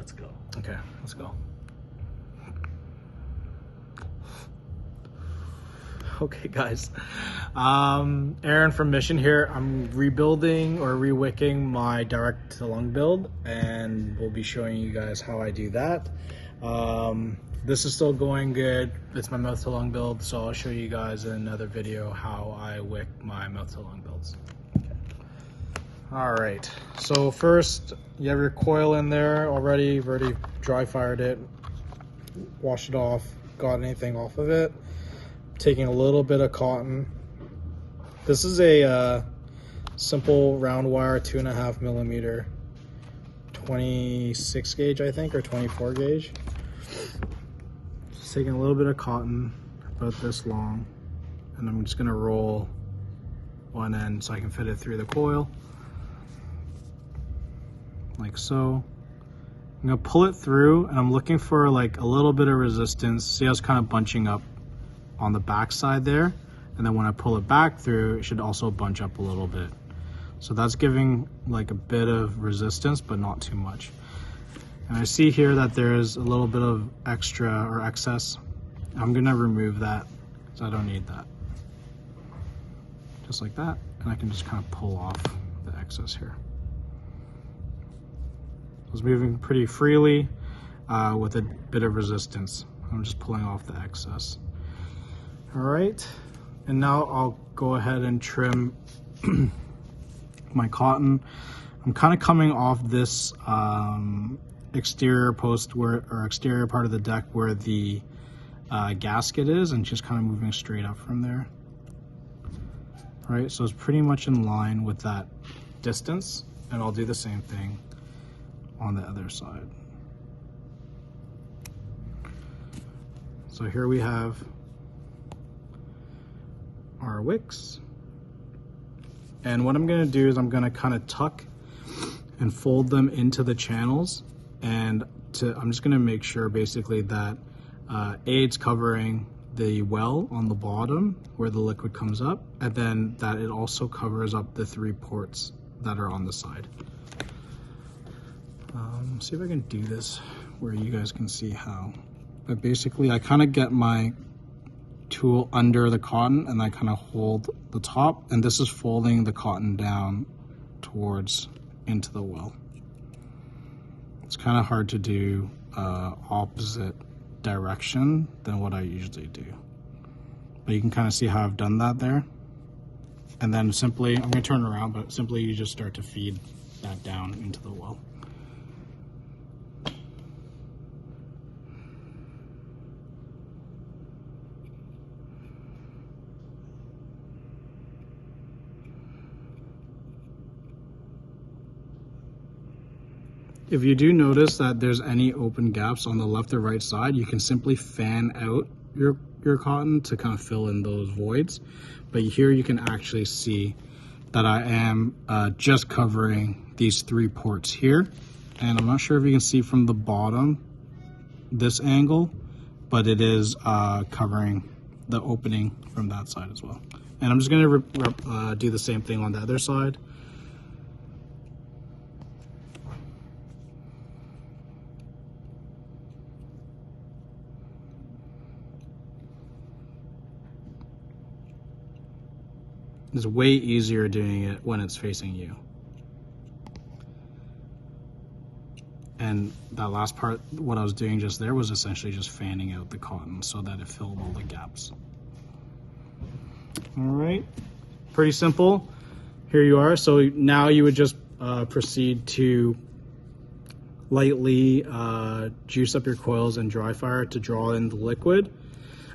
let's go. Okay, let's go. Okay, guys. Aaron from Mission here. I'm rebuilding or re-wicking my direct to lung build, and we'll be showing you guys how I do that. This is still going good. It's my mouth to lung build, so I'll show you guys in another video how I wick my mouth to lung builds. Okay. All right, so first you have your coil in there already. You've already dry fired it, washed it off, got anything off of it. Taking a little bit of cotton. This is a simple round wire, 2.5 millimeter, 26 gauge, I think, or 24 gauge. Just taking a little bit of cotton, about this long, and I'm just gonna roll one end so I can fit it through the coil, like so. I'm gonna pull it through, and I'm looking for like a little bit of resistance. See how it's kind of bunching up on the back side there, and then when I pull it back through, it should also bunch up a little bit. So that's giving like a bit of resistance, but not too much. And I see here that there's a little bit of extra or excess. I'm gonna remove that because I don't need that. Just like that, and I can just kind of pull off the excess here. It's moving pretty freely with a bit of resistance. I'm just pulling off the excess. All right, and now I'll go ahead and trim my cotton. I'm kind of coming off this exterior post or exterior part of the deck where the gasket is, and just kind of moving straight up from there. All right, so it's pretty much in line with that distance, and I'll do the same thing on the other side. So here we have our wicks, and what I'm going to do is I'm going to kind of tuck and fold them into the channels, and I'm just going to make sure basically that it's covering the well on the bottom where the liquid comes up, and then that it also covers up the 3 ports that are on the side. See if I can do this where you guys can see how, but basically I kind of get my tool under the cotton and I kind of hold the top, and this is folding the cotton down towards into the well. It's kind of hard to do opposite direction than what I usually do, but you can kind of see how I've done that there. And then simply, I'm going to turn around, but simply you just start to feed that down into the well. If you do notice that there's any open gaps on the left or right side, you can simply fan out your cotton to kind of fill in those voids. But here you can actually see that I am just covering these 3 ports here. And I'm not sure if you can see from the bottom, this angle, but it is covering the opening from that side as well. And I'm just gonna do the same thing on the other side. It's way easier doing it when it's facing you. And that last part, what I was doing just there was essentially just fanning out the cotton so that it filled all the gaps. All right, pretty simple. Here you are. So now you would just proceed to lightly juice up your coils and dry fire to draw in the liquid.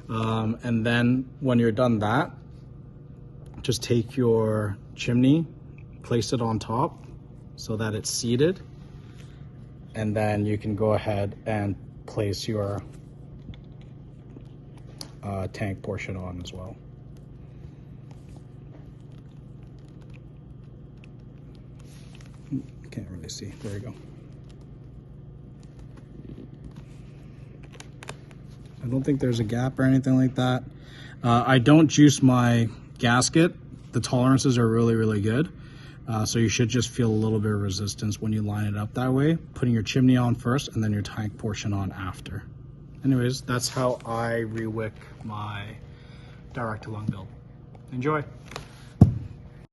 And then when you're done that, just take your chimney, place it on top so that it's seated, and then you can go ahead and place your tank portion on as well. Can't really see. There you go. I don't think there's a gap or anything like that. I don't juice my gasket. The tolerances are really, really good. So you should just feel a little bit of resistance when you line it up that way, putting your chimney on first and then your tank portion on after. Anyways, that's how I re-wick my direct to lung build. Enjoy.